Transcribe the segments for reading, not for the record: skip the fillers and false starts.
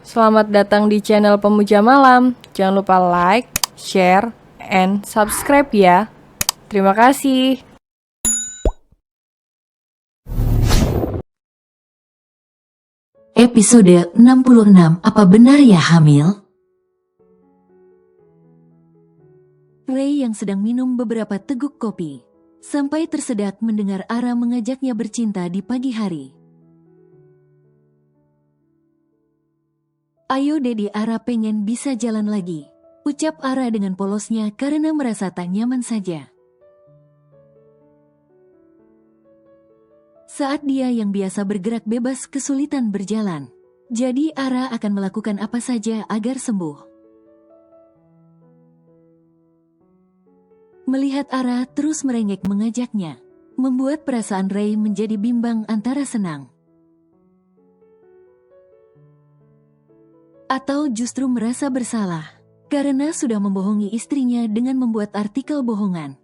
Selamat datang di channel Pemuja Malam. Jangan lupa like, share, and subscribe ya. Terima kasih. Episode 66. Apa benar ya hamil? Ray yang sedang minum beberapa teguk kopi, sampai tersedak mendengar Ara mengajaknya bercinta di pagi hari. Ayo Dedi, Ara pengen bisa jalan lagi, ucap Ara dengan polosnya karena merasa tak nyaman saja. Saat dia yang biasa bergerak bebas kesulitan berjalan, jadi Ara akan melakukan apa saja agar sembuh. Melihat Ara terus merengek mengajaknya, membuat perasaan Ray menjadi bimbang antara senang atau justru merasa bersalah karena sudah membohongi istrinya dengan membuat artikel bohongan.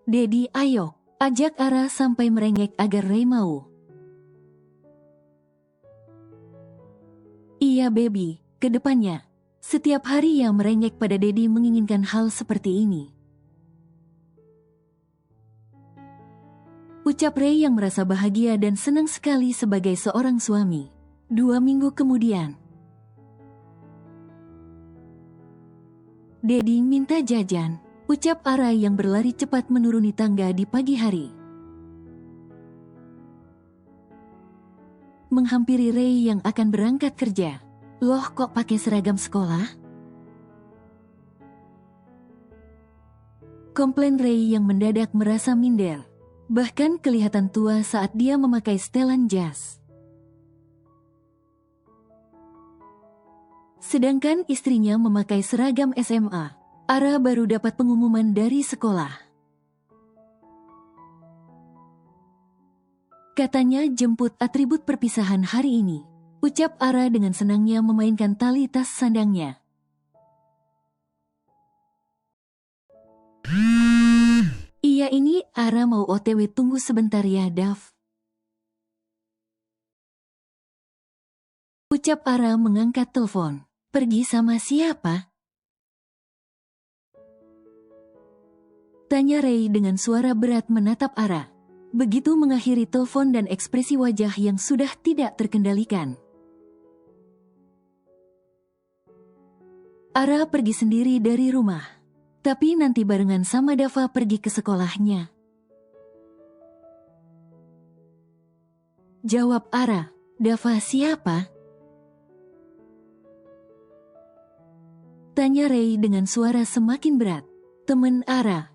Dedi, ayo, ajak Ara sampai merengek agar Ray mau. Iya baby, ke depannya. Setiap hari yang merengek pada Dedi menginginkan hal seperti ini. Ucap Ray yang merasa bahagia dan senang sekali sebagai seorang suami. 2 minggu kemudian, Dedi minta jajan, ucap Ara yang berlari cepat menuruni tangga di pagi hari. Menghampiri Ray yang akan berangkat kerja. Loh, kok pakai seragam sekolah? Komplain Ray yang mendadak merasa minder. Bahkan kelihatan tua saat dia memakai setelan jas. Sedangkan istrinya memakai seragam SMA. Ara baru dapat pengumuman dari sekolah. Katanya jemput atribut perpisahan hari ini, ucap Ara dengan senangnya memainkan tali tas sandangnya. Iya ini, Ara mau OTW, tunggu sebentar ya Dav. Ucap Ara mengangkat telepon. Pergi sama siapa? Tanya Ray dengan suara berat menatap Ara. Begitu mengakhiri telepon dan ekspresi wajah yang sudah tidak terkendalikan. Ara pergi sendiri dari rumah. Tapi nanti barengan sama Dava pergi ke sekolahnya. Jawab Ara. Dava siapa? Tanya Ray dengan suara semakin berat. Temen Ara.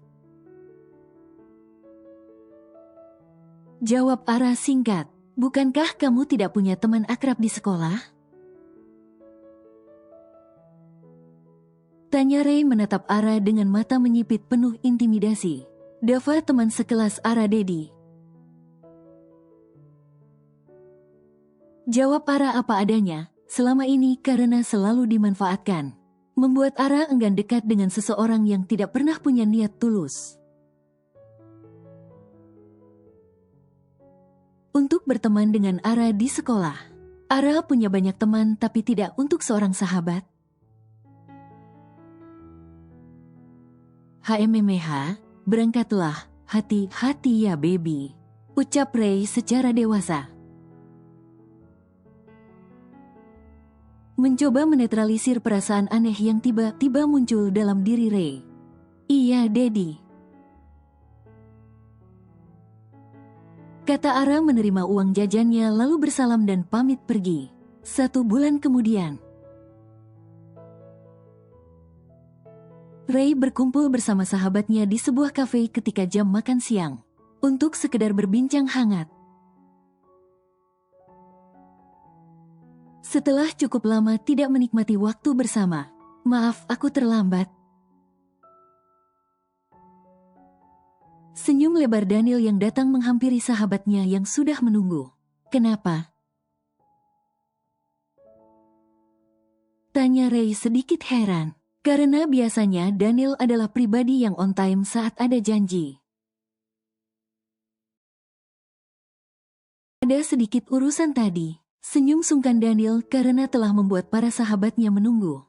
Jawab Ara singkat. Bukankah kamu tidak punya teman akrab di sekolah? Tanya Ray menatap Ara dengan mata menyipit penuh intimidasi. Dava teman sekelas Ara Dedi. Jawab Ara apa adanya, selama ini karena selalu dimanfaatkan. Membuat Ara enggan dekat dengan seseorang yang tidak pernah punya niat tulus. Untuk berteman dengan Ara di sekolah. Ara punya banyak teman tapi tidak untuk seorang sahabat. HMMH, berangkatlah, hati-hati ya baby. Ucap Ray secara dewasa. Mencoba menetralisir perasaan aneh yang tiba-tiba muncul dalam diri Ray. Iya Dedi. Kata Ara menerima uang jajannya lalu bersalam dan pamit pergi. 1 bulan kemudian. Ray berkumpul bersama sahabatnya di sebuah kafe ketika jam makan siang. Untuk sekedar berbincang hangat. Setelah cukup lama tidak menikmati waktu bersama. Maaf, aku terlambat. Senyum lebar Daniel yang datang menghampiri sahabatnya yang sudah menunggu. Kenapa? Tanya Ray sedikit heran. Karena biasanya Daniel adalah pribadi yang on time saat ada janji. Ada sedikit urusan tadi. Senyum sungkan Daniel karena telah membuat para sahabatnya menunggu.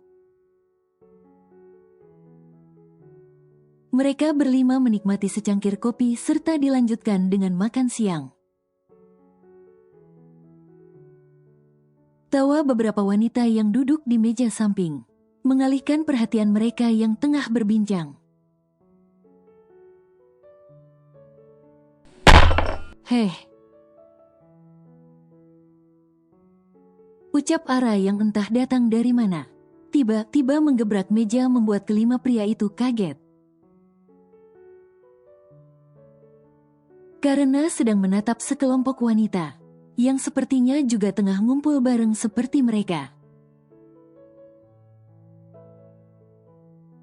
Mereka berlima menikmati secangkir kopi serta dilanjutkan dengan makan siang. Tawa beberapa wanita yang duduk di meja samping mengalihkan perhatian mereka yang tengah berbincang. Heh, ucap Ara yang entah datang dari mana. Tiba-tiba menggebrak meja membuat kelima pria itu kaget. Karena sedang menatap sekelompok wanita yang sepertinya juga tengah ngumpul bareng seperti mereka.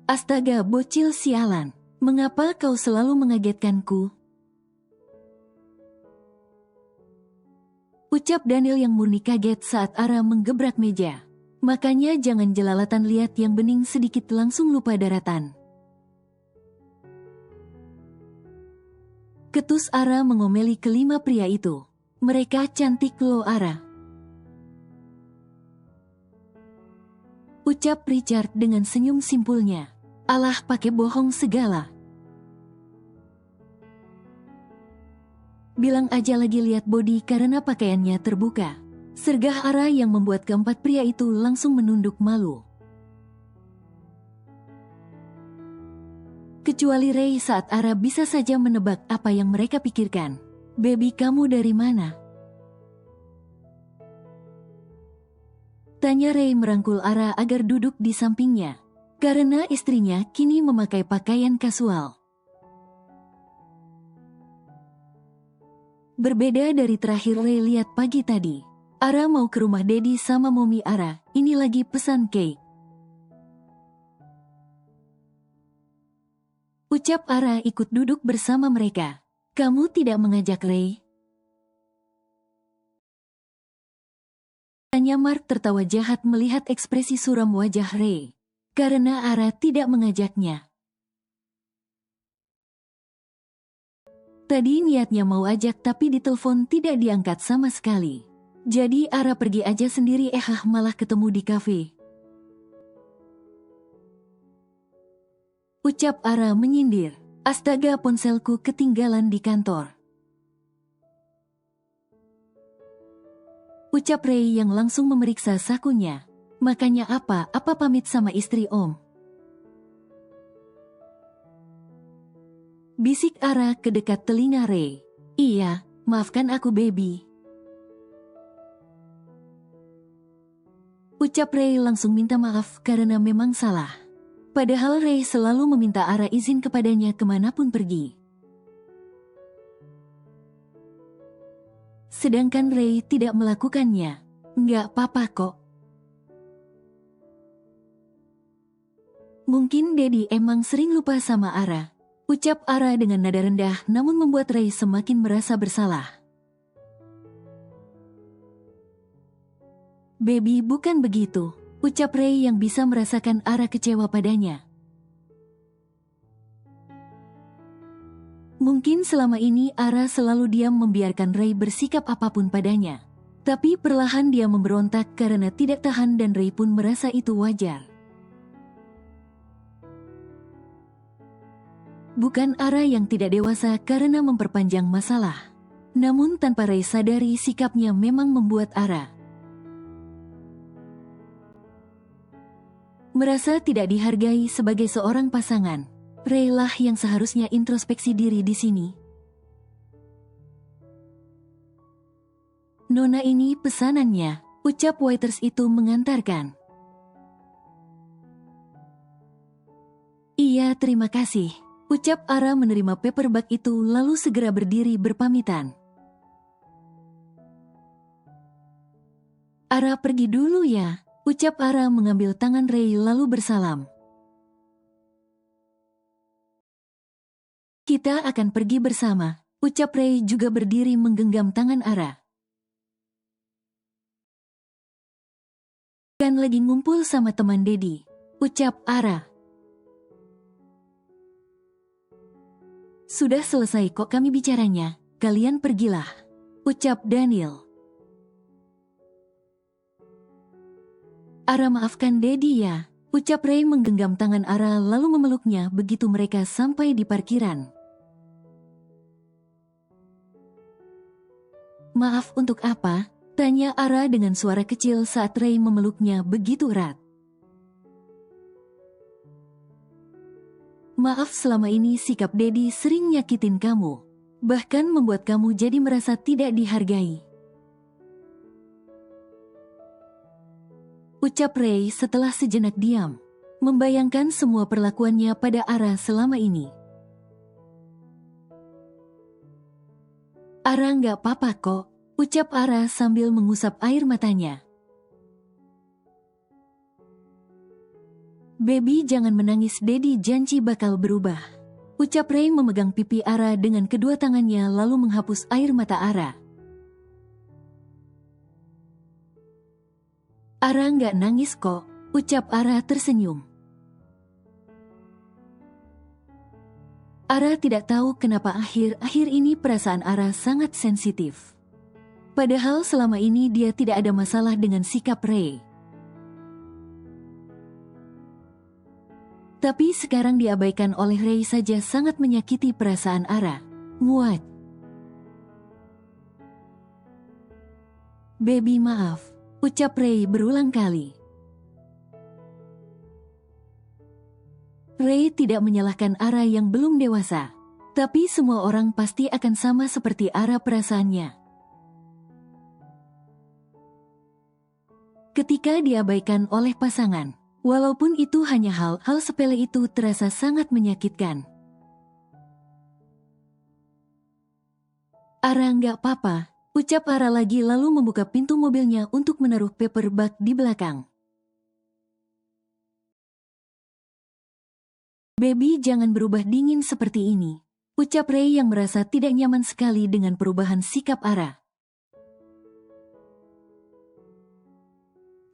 Astaga, bocil sialan. Mengapa kau selalu mengagetkanku? Ucap Daniel yang murni kaget saat Ara menggebrak meja. Makanya jangan jelalatan lihat yang bening sedikit langsung lupa daratan. Ketus Ara mengomeli kelima pria itu. Mereka cantik loh Ara. Ucap Richard dengan senyum simpulnya. Alah pakai bohong segala. Bilang aja lagi lihat body karena pakaiannya terbuka. Sergah Ara yang membuat keempat pria itu langsung menunduk malu. Kecuali Ray saat Ara bisa saja menebak apa yang mereka pikirkan. Baby kamu dari mana? Tanya Ray merangkul Ara agar duduk di sampingnya. Karena istrinya kini memakai pakaian kasual. Berbeda dari terakhir Ray lihat pagi tadi. Ara mau ke rumah Daddy sama Mommy Ara. Ini lagi pesan cake. Ucap Ara ikut duduk bersama mereka. Kamu tidak mengajak Ray? Tanya Mark tertawa jahat melihat ekspresi suram wajah Ray. Karena Ara tidak mengajaknya. Tadi niatnya mau ajak tapi ditelepon tidak diangkat sama sekali. Jadi Ara pergi aja sendiri malah ketemu di kafe. Ucap Ara menyindir. Astaga ponselku ketinggalan di kantor. Ucap Ray yang langsung memeriksa sakunya. Makanya apa pamit sama istri Om? Bisik Ara ke dekat telinga Ray. Iya, maafkan aku baby. Ucap Ray langsung minta maaf karena memang salah. Padahal Ray selalu meminta Ara izin kepadanya kemanapun pergi. Sedangkan Ray tidak melakukannya. Nggak apa-apa kok. Mungkin Daddy emang sering lupa sama Ara. Ucap Ara dengan nada rendah namun membuat Ray semakin merasa bersalah. Baby bukan begitu. Ucap Ray yang bisa merasakan Ara kecewa padanya. Mungkin selama ini Ara selalu diam membiarkan Ray bersikap apapun padanya. Tapi perlahan dia memberontak karena tidak tahan dan Ray pun merasa itu wajar. Bukan Ara yang tidak dewasa karena memperpanjang masalah. Namun tanpa Ray sadari sikapnya memang membuat Ara merasa tidak dihargai sebagai seorang pasangan. Ray lah yang seharusnya introspeksi diri di sini. Nona ini pesanannya, ucap waiters itu mengantarkan. Iya terima kasih. Ucap Ara menerima paperback itu lalu segera berdiri berpamitan. Ara pergi dulu ya, ucap Ara mengambil tangan Ray lalu bersalam. Kita akan pergi bersama, ucap Ray juga berdiri menggenggam tangan Ara. Kan lagi ngumpul sama teman Daddy, ucap Ara. Sudah selesai kok kami bicaranya, kalian pergilah. ucap Daniel. Ara, maafkan Daddy ya, ucap Ray menggenggam tangan Ara lalu memeluknya begitu mereka sampai di parkiran. Maaf untuk apa? Tanya Ara dengan suara kecil saat Ray memeluknya begitu erat. Maaf, selama ini sikap Daddy sering nyakitin kamu, bahkan membuat kamu jadi merasa tidak dihargai. Ucap Ray setelah sejenak diam, membayangkan semua perlakuannya pada Ara selama ini. Ara, nggak apa-apa kok, ucap Ara sambil mengusap air matanya. Baby, jangan menangis, Daddy janji bakal berubah. Ucap Ray memegang pipi Ara dengan kedua tangannya lalu menghapus air mata Ara. Ara nggak nangis kok, ucap Ara tersenyum. Ara tidak tahu kenapa akhir-akhir ini perasaan Ara sangat sensitif. Padahal selama ini dia tidak ada masalah dengan sikap Ray. Tapi sekarang diabaikan oleh Ray saja sangat menyakiti perasaan Ara. Muat. Baby, maaf, ucap Ray berulang kali. Ray tidak menyalahkan Ara yang belum dewasa. Tapi semua orang pasti akan sama seperti Ara perasaannya. Ketika diabaikan oleh pasangan, walaupun itu hanya hal-hal sepele, itu terasa sangat menyakitkan. Ara, nggak apa-apa, ucap Ara lagi lalu membuka pintu mobilnya untuk menaruh paper bag di belakang. Baby, jangan berubah dingin seperti ini, ucap Ray yang merasa tidak nyaman sekali dengan perubahan sikap Ara.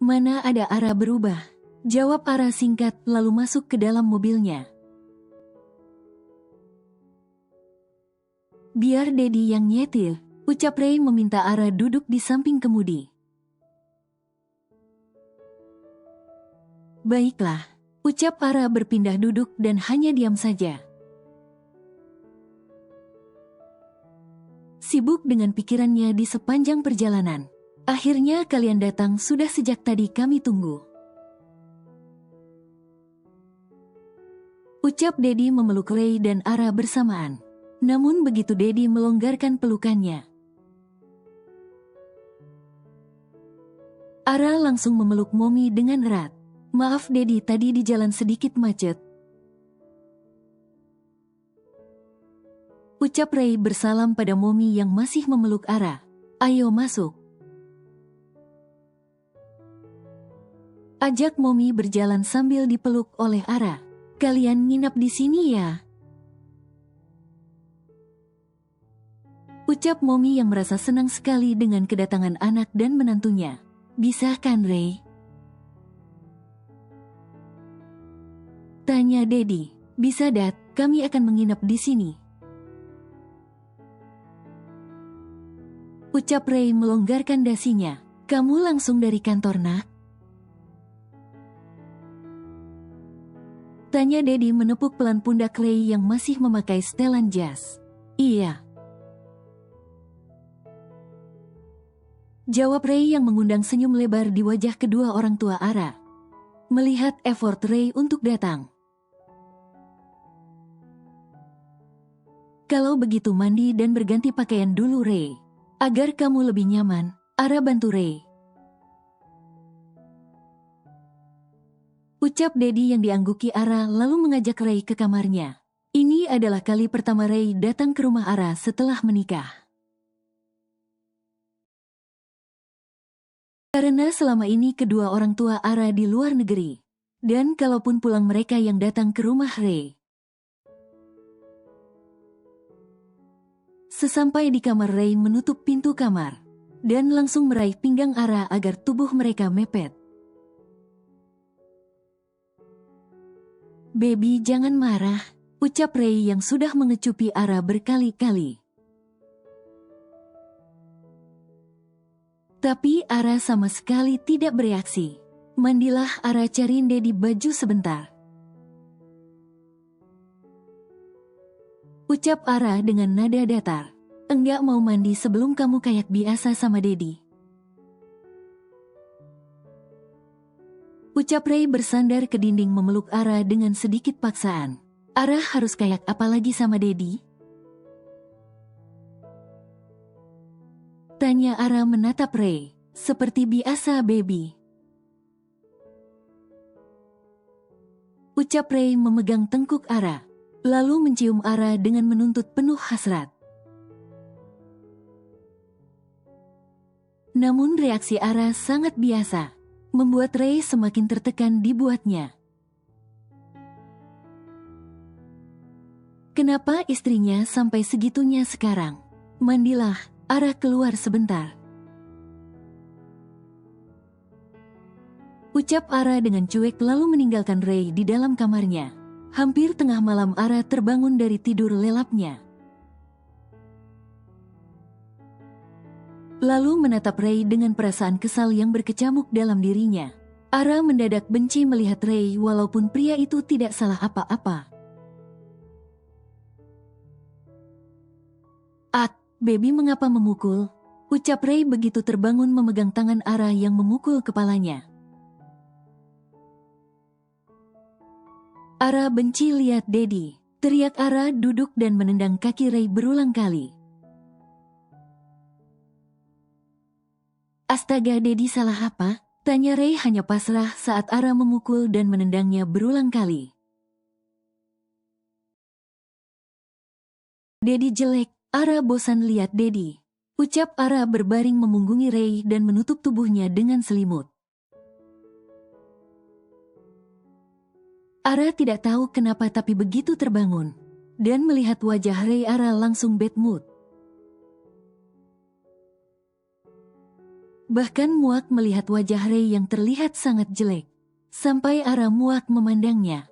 Mana ada Ara berubah, jawab Ara singkat lalu masuk ke dalam mobilnya. Biar Daddy yang nyetir, ucap Ray meminta Ara duduk di samping kemudi. Baiklah, ucap Ara berpindah duduk dan hanya diam saja. Sibuk dengan pikirannya di sepanjang perjalanan. Akhirnya kalian datang, sudah sejak tadi kami tunggu. Ucap Daddy memeluk Ray dan Ara bersamaan. Namun begitu Daddy melonggarkan pelukannya, Ara langsung memeluk Mommy dengan erat. Maaf Daddy, tadi di jalan sedikit macet, ucap Ray bersalam pada Mommy yang masih memeluk Ara. Ayo masuk, ajak Mommy berjalan sambil dipeluk oleh Ara. Kalian nginap di sini ya? Ucap Mommy yang merasa senang sekali dengan kedatangan anak dan menantunya. Bisa kan Ray? Tanya Daddy. Bisa Dad, kami akan menginap di sini, ucap Ray melonggarkan dasinya. Kamu langsung dari kantor nak? Tanya Daddy menepuk pelan pundak Ray yang masih memakai setelan jas. Iya, jawab Ray yang mengundang senyum lebar di wajah kedua orang tua Ara. Melihat effort Ray untuk datang. Kalau begitu mandi dan berganti pakaian dulu Ray, agar kamu lebih nyaman, Ara bantu Ray, ucap Daddy yang diangguki Ara lalu mengajak Ray ke kamarnya. Ini adalah kali pertama Ray datang ke rumah Ara setelah menikah. Karena selama ini kedua orang tua Ara di luar negeri. Dan kalaupun pulang mereka yang datang ke rumah Ray. Sesampai di kamar Ray menutup pintu kamar. Dan langsung meraih pinggang Ara agar tubuh mereka mepet. Baby jangan marah, ucap Ray yang sudah mengecupi Ara berkali-kali. Tapi Ara sama sekali tidak bereaksi. Mandilah, Ara, cariin Dedi baju sebentar. Ucap Ara dengan nada datar. Enggak mau mandi sebelum kamu kayak biasa sama Dedi. Ucap Ray bersandar ke dinding memeluk Ara dengan sedikit paksaan. Ara harus kayak apa lagi sama Dedi? Tanya Ara menatap Ray. Seperti biasa, baby. Ucap Ray memegang tengkuk Ara, lalu mencium Ara dengan menuntut penuh hasrat. Namun reaksi Ara sangat biasa, membuat Ray semakin tertekan dibuatnya. Kenapa istrinya sampai segitunya sekarang? Mandilah, Ara, keluar sebentar. Ucap Ara dengan cuek lalu meninggalkan Ray di dalam kamarnya. Hampir tengah malam Ara terbangun dari tidur lelapnya. Lalu menatap Ray dengan perasaan kesal yang berkecamuk dalam dirinya. Ara mendadak benci melihat Ray walaupun pria itu tidak salah apa-apa. Baby, mengapa memukul? Ucap Ray begitu terbangun memegang tangan Ara yang memukul kepalanya. Ara benci lihat Dedi. Teriak Ara duduk dan menendang kaki Ray berulang kali. Astaga, Dedi salah apa? Tanya Ray hanya pasrah saat Ara memukul dan menendangnya berulang kali. Dedi jelek. Ara bosan lihat Dedi. Ucap Ara berbaring memunggungi Ray dan menutup tubuhnya dengan selimut. Ara tidak tahu kenapa tapi begitu terbangun. Dan melihat wajah Ray, Ara langsung bad mood. Bahkan muak melihat wajah Ray yang terlihat sangat jelek. Sampai Ara muak memandangnya.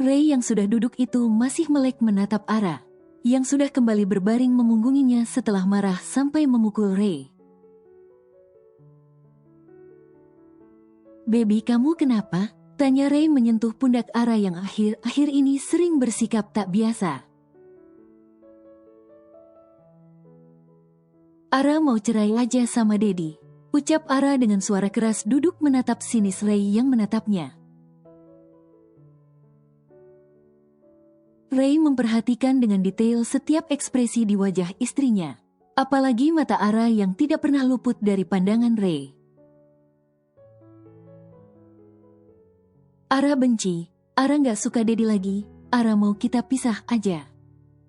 Ray yang sudah duduk itu masih melek menatap Ara, yang sudah kembali berbaring memunggunginya setelah marah sampai memukul Ray. Baby, kamu kenapa? Tanya Ray menyentuh pundak Ara yang akhir-akhir ini sering bersikap tak biasa. Ara mau cerai aja sama Dedi. Ucap Ara dengan suara keras duduk menatap sinis Ray yang menatapnya. Ray memperhatikan dengan detail setiap ekspresi di wajah istrinya. Apalagi mata Ara yang tidak pernah luput dari pandangan Ray. Ara benci. Ara gak suka Dedi lagi. Ara mau kita pisah aja.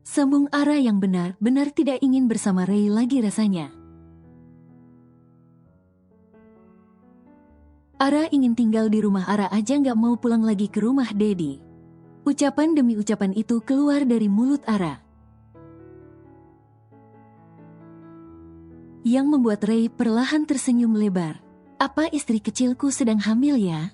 Sambung Ara yang benar-benar tidak ingin bersama Ray lagi rasanya. Ara ingin tinggal di rumah Ara aja, gak mau pulang lagi ke rumah Dedi. Ucapan demi ucapan itu keluar dari mulut Ara, yang membuat Ray perlahan tersenyum lebar. Apa istri kecilku sedang hamil ya?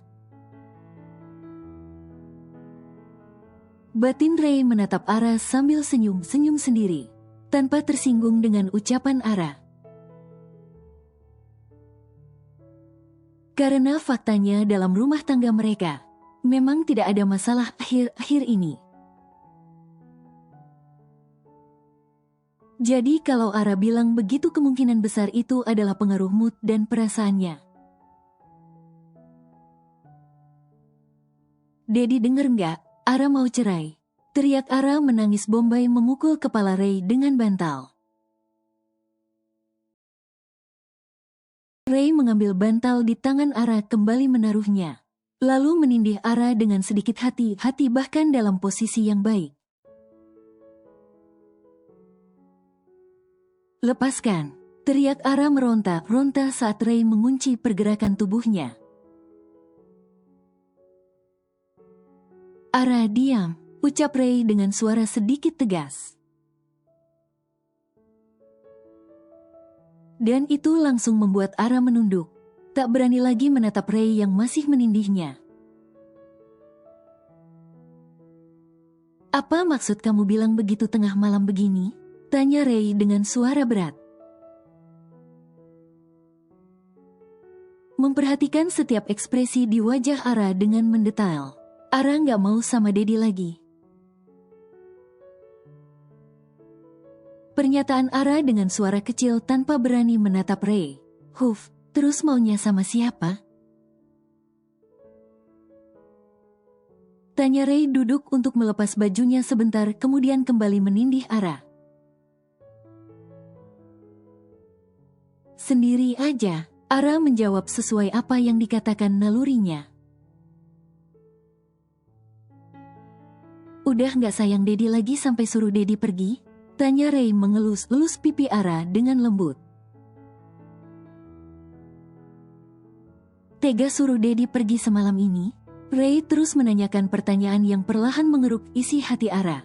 Batin Ray menatap Ara sambil senyum-senyum sendiri, tanpa tersinggung dengan ucapan Ara. Karena faktanya dalam rumah tangga mereka, memang tidak ada masalah akhir-akhir ini. Jadi kalau Ara bilang begitu, kemungkinan besar itu adalah pengaruh mood dan perasaannya. Dedi denger nggak? Ara mau cerai. Teriak Ara menangis bombay memukul kepala Ray dengan bantal. Ray mengambil bantal di tangan Ara kembali menaruhnya. Lalu menindih Ara dengan sedikit hati-hati bahkan dalam posisi yang baik. Lepaskan, teriak Ara meronta-ronta saat Ray mengunci pergerakan tubuhnya. Ara, diam, ucap Ray dengan suara sedikit tegas. Dan itu langsung membuat Ara menunduk. Tak berani lagi menatap Ray yang masih menindihnya. Apa maksud kamu bilang begitu tengah malam begini? Tanya Ray dengan suara berat. Memperhatikan setiap ekspresi di wajah Ara dengan mendetail. Ara nggak mau sama Daddy lagi. Pernyataan Ara dengan suara kecil tanpa berani menatap Ray. Huf, terus maunya sama siapa? Tanya Ray duduk untuk melepas bajunya sebentar kemudian kembali menindih Ara. Sendiri aja, Ara menjawab sesuai apa yang dikatakan nalurinya. Udah nggak sayang Daddy lagi sampai suruh Daddy pergi? Tanya Ray mengelus-elus pipi Ara dengan lembut. Tega suruh Daddy pergi semalam ini? Ray terus menanyakan pertanyaan yang perlahan mengeruk isi hati Ara.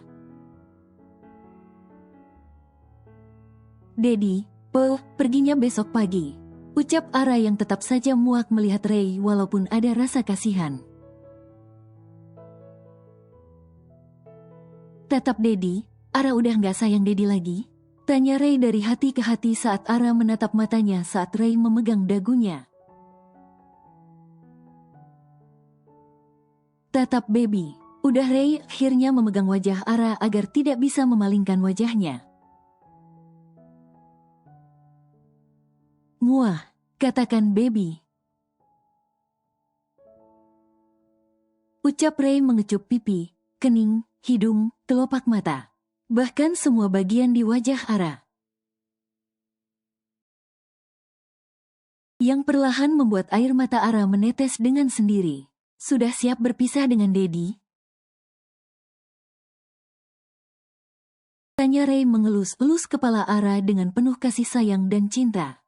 Daddy, perginya besok pagi. Ucap Ara yang tetap saja muak melihat Ray walaupun ada rasa kasihan. Tetap Daddy, Ara udah nggak sayang Daddy lagi? Tanya Ray dari hati ke hati saat Ara menatap matanya saat Ray memegang dagunya. Tetap baby. Udah Ray akhirnya memegang wajah Ara agar tidak bisa memalingkan wajahnya. Muah, katakan baby. Ucap Ray mengecup pipi, kening, hidung, kelopak mata. Bahkan semua bagian di wajah Ara. Yang perlahan membuat air mata Ara menetes dengan sendiri. Sudah siap berpisah dengan Daddy? Tanya Ray mengelus-elus kepala Ara dengan penuh kasih sayang dan cinta.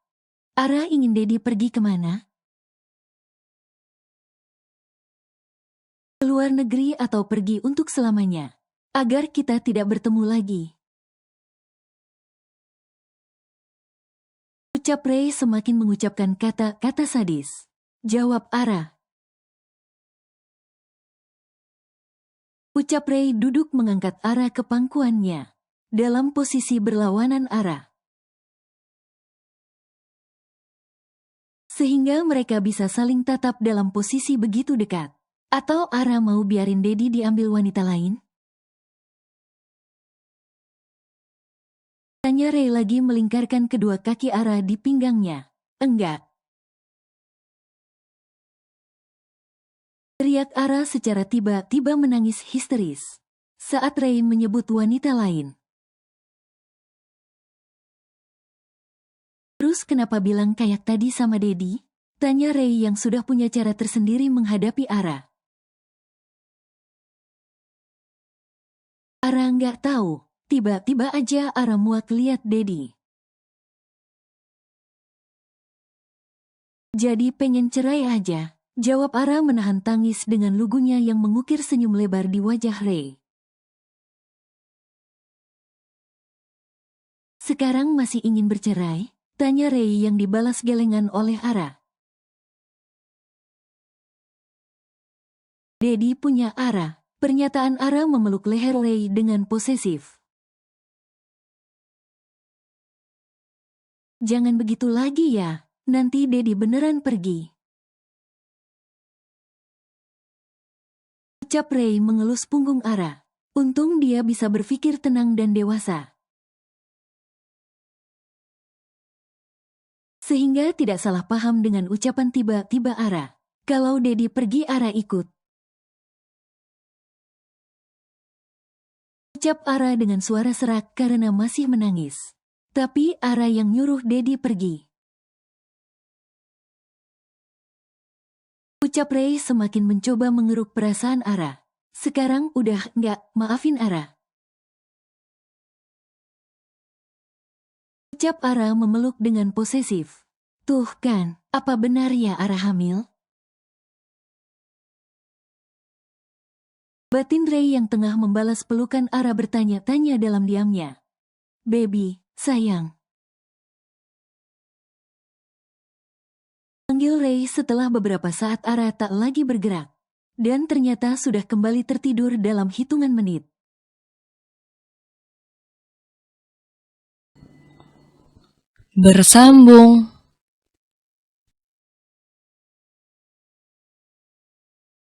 Ara ingin Daddy pergi kemana? Keluar negeri atau pergi untuk selamanya? Agar kita tidak bertemu lagi. Ucap Ray semakin mengucapkan kata-kata sadis. Jawab Ara. Ucap Ray duduk mengangkat Ara ke pangkuannya. Dalam posisi berlawanan Ara. Sehingga mereka bisa saling tatap dalam posisi begitu dekat. Atau Ara mau biarin Daddy diambil wanita lain? Tanya Ray lagi melingkarkan kedua kaki Ara di pinggangnya. Enggak. Teriak Ara secara tiba-tiba menangis histeris. Saat Ray menyebut wanita lain. Terus kenapa bilang kayak tadi sama Daddy? Tanya Ray yang sudah punya cara tersendiri menghadapi Ara. Ara nggak tahu. Tiba-tiba aja Ara muak lihat Daddy. Jadi pengen cerai aja. Jawab Ara menahan tangis dengan lugunya yang mengukir senyum lebar di wajah Ray. Sekarang masih ingin bercerai? Tanya Ray yang dibalas gelengan oleh Ara. Daddy punya Ara. Pernyataan Ara memeluk leher Ray dengan posesif. Jangan begitu lagi ya, nanti Daddy beneran pergi. Ucap Ray mengelus punggung Ara. Untung dia bisa berpikir tenang dan dewasa. Sehingga tidak salah paham dengan ucapan tiba-tiba Ara. Kalau Daddy pergi Ara ikut. Ucap Ara dengan suara serak karena masih menangis. Tapi Ara yang nyuruh Daddy pergi. Ucap Ray semakin mencoba mengeruk perasaan Ara. Sekarang udah nggak, maafin Ara. Ucap Ara memeluk dengan posesif. Tuh kan, apa benar ya Ara hamil? Batin Ray yang tengah membalas pelukan Ara bertanya-tanya dalam diamnya. Baby, sayang. Panggil Ray setelah beberapa saat Ara tak lagi bergerak. Dan ternyata sudah kembali tertidur dalam hitungan menit. bersambung.